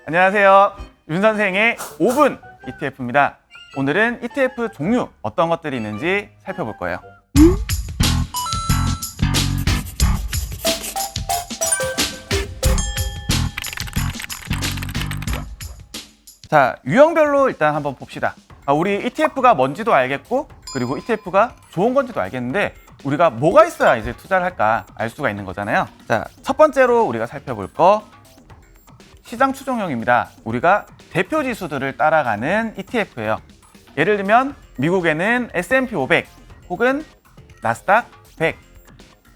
안녕하세요. 윤 선생의 5분 ETF입니다. 오늘은 ETF 종류 어떤 것들이 있는지 살펴볼 거예요. 자, 유형별로 일단 한번 봅시다. 우리 ETF가 뭔지도 알겠고, 그리고 ETF가 좋은 건지도 알겠는데, 우리가 뭐가 있어야 이제 투자를 할까 알 수가 있는 거잖아요. 자, 첫 번째로 우리가 살펴볼 거 시장 추종형입니다. 우리가 대표 지수들을 따라가는 ETF예요. 예를 들면 미국에는 S&P 500 혹은 나스닥 100,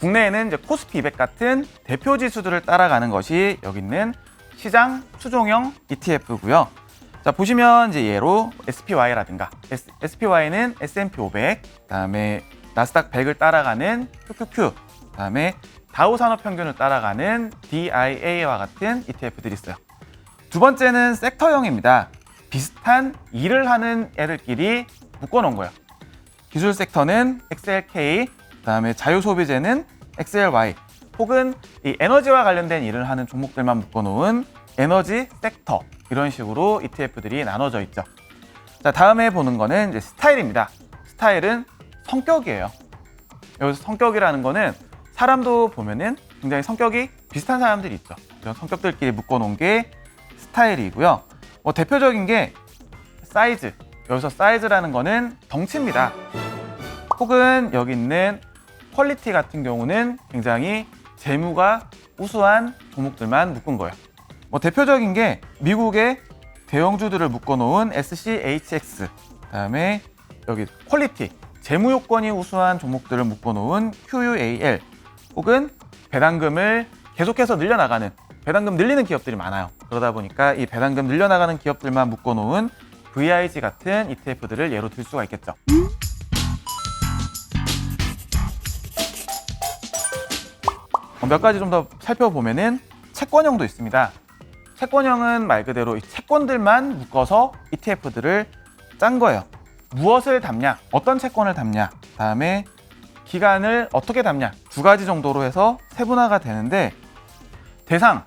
국내에는 이제 코스피 200 같은 대표 지수들을 따라가는 것이 여기 있는 시장 추종형 ETF고요. 자, 보시면 이제 예로 SPY라든가 SPY는 S&P 500, 그다음에 나스닥 100을 따라가는 QQQ, 그다음에 다우 산업 평균을 따라가는 DIA와 같은 ETF들이 있어요. 두 번째는 섹터형입니다. 비슷한 일을 하는 애들끼리 묶어놓은 거예요. 기술 섹터는 XLK, 그다음에 자유소비재는 XLY, 혹은 이 에너지와 관련된 일을 하는 종목들만 묶어놓은 에너지 섹터, 이런 식으로 ETF들이 나눠져 있죠. 자, 다음에 보는 거는 이제 스타일입니다. 스타일은 성격이에요. 여기서 성격이라는 거는 사람도 보면은 굉장히 성격이 비슷한 사람들이 있죠. 이런 성격들끼리 묶어놓은 게 스타일이고요. 대표적인 게 사이즈. 여기서 사이즈라는 거는 덩치입니다. 혹은 여기 있는 퀄리티 같은 경우는 굉장히 재무가 우수한 종목들만 묶은 거예요. 대표적인 게 미국의 대형주들을 묶어놓은 SCHX, 그다음에 여기 퀄리티, 재무 요건이 우수한 종목들을 묶어놓은 QUAL, 혹은 배당금을 계속해서 늘려나가는, 배당금 늘리는 기업들이 많아요. 그러다 보니까 이 배당금 늘려나가는 기업들만 묶어놓은 VIG 같은 ETF들을 예로 들 수가 있겠죠. 몇 가지 좀 더 살펴보면은 채권형도 있습니다. 채권형은 말 그대로 이 채권들만 묶어서 ETF들을 짠 거예요. 무엇을 담냐, 어떤 채권을 담냐, 다음에 기간을 어떻게 담냐, 두 가지 정도로 해서 세분화가 되는데, 대상,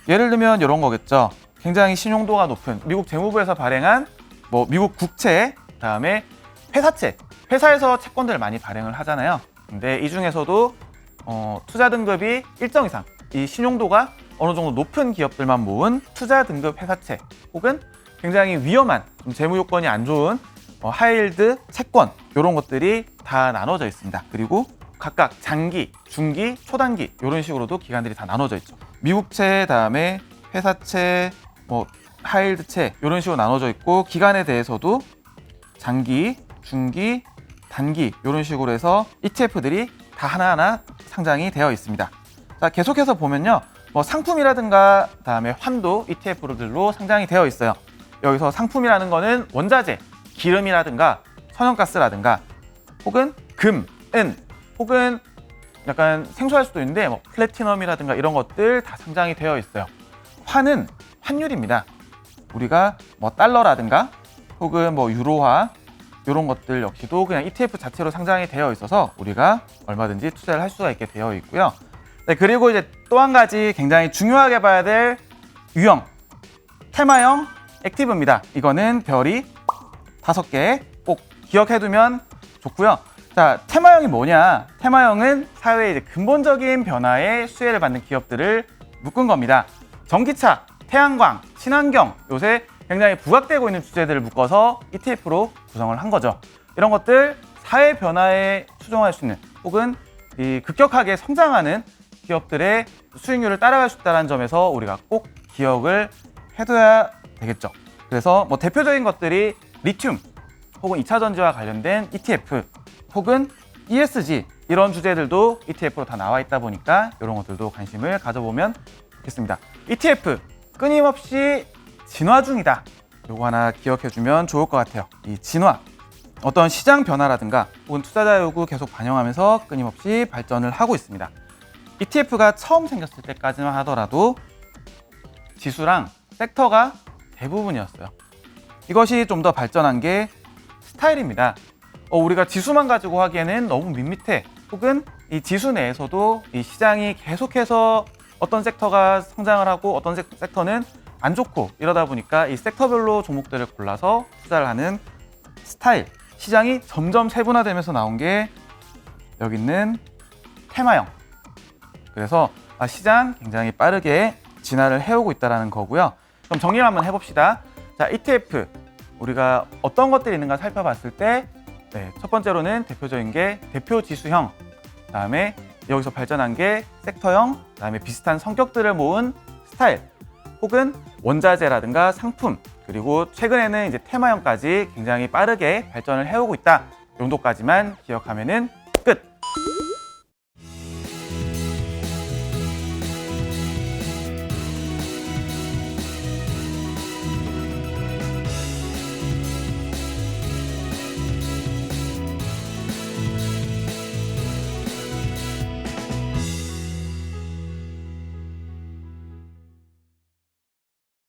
예를 들면 이런 거겠죠. 굉장히 신용도가 높은 미국 재무부에서 발행한 미국 국채, 다음에 회사채, 회사에서 채권들을 많이 발행을 하잖아요. 근데 이 중에서도 투자 등급이 일정 이상, 이 신용도가 어느 정도 높은 기업들만 모은 투자 등급 회사채, 혹은 굉장히 위험한, 재무 요건이 안 좋은 하이힐드 채권, 이런 것들이 다 나눠져 있습니다. 그리고 각각 장기, 중기, 초단기 이런 식으로도 기간들이 다 나눠져 있죠. 미국채, 다음에 회사채, 하이힐드채 이런 식으로 나눠져 있고, 기간에 대해서도 장기, 중기, 단기 이런 식으로 해서 ETF들이 다 하나하나 상장이 되어 있습니다. 자, 계속해서 보면요, 상품이라든가 다음에 환도 ETF들로 상장이 되어 있어요. 여기서 상품이라는 거는 원자재, 기름이라든가 천연가스라든가, 혹은 금, 은, 혹은 약간 생소할 수도 있는데 플래티넘이라든가 이런 것들 다 상장이 되어 있어요. 환은 환율입니다. 우리가 달러라든가 혹은 유로화 이런 것들 역시도 그냥 ETF 자체로 상장이 되어 있어서 우리가 얼마든지 투자를 할 수가 있게 되어 있고요. 네, 그리고 이제 또 한 가지 굉장히 중요하게 봐야 될 유형, 테마형 액티브입니다. 이거는 별이 5개 꼭 기억해두면 좋고요. 자, 테마형이 뭐냐? 테마형은 사회의 이제 근본적인 변화에 수혜를 받는 기업들을 묶은 겁니다. 전기차, 태양광, 친환경, 요새 굉장히 부각되고 있는 주제들을 묶어서 ETF로 구성을 한 거죠. 이런 것들 사회 변화에 추종할 수 있는, 혹은 이 급격하게 성장하는 기업들의 수익률을 따라갈 수 있다는 점에서 우리가 꼭 기억을 해둬야 되겠죠. 그래서 대표적인 것들이 리튬, 혹은 2차 전지와 관련된 ETF, 혹은 ESG 이런 주제들도 ETF로 다 나와 있다 보니까 이런 것들도 관심을 가져보면 좋겠습니다. ETF 끊임없이 진화 중이다. 요거 하나 기억해주면 좋을 것 같아요. 이 진화, 어떤 시장 변화라든가 혹은 투자자 요구 계속 반영하면서 끊임없이 발전을 하고 있습니다. ETF가 처음 생겼을 때까지만 하더라도 지수랑 섹터가 대부분이었어요. 이것이 좀 더 발전한 게 스타일입니다. 우리가 지수만 가지고 하기에는 너무 밋밋해. 혹은 이 지수 내에서도 이 시장이 계속해서 어떤 섹터가 성장을 하고 어떤 섹터는 안 좋고 이러다 보니까 이 섹터별로 종목들을 골라서 투자를 하는 스타일, 시장이 점점 세분화되면서 나온 게 여기 있는 테마형. 그래서 시장 굉장히 빠르게 진화를 해오고 있다는 거고요. 그럼 정리를 한번 해봅시다. 자, ETF 우리가 어떤 것들이 있는가 살펴봤을 때 첫 번째로는 대표적인 게 대표 지수형, 그다음에 여기서 발전한 게 섹터형, 그다음에 비슷한 성격들을 모은 스타일, 혹은 원자재라든가 상품, 그리고 최근에는 이제 테마형까지 굉장히 빠르게 발전을 해오고 있다. 이 정도까지만 기억하면은 끝!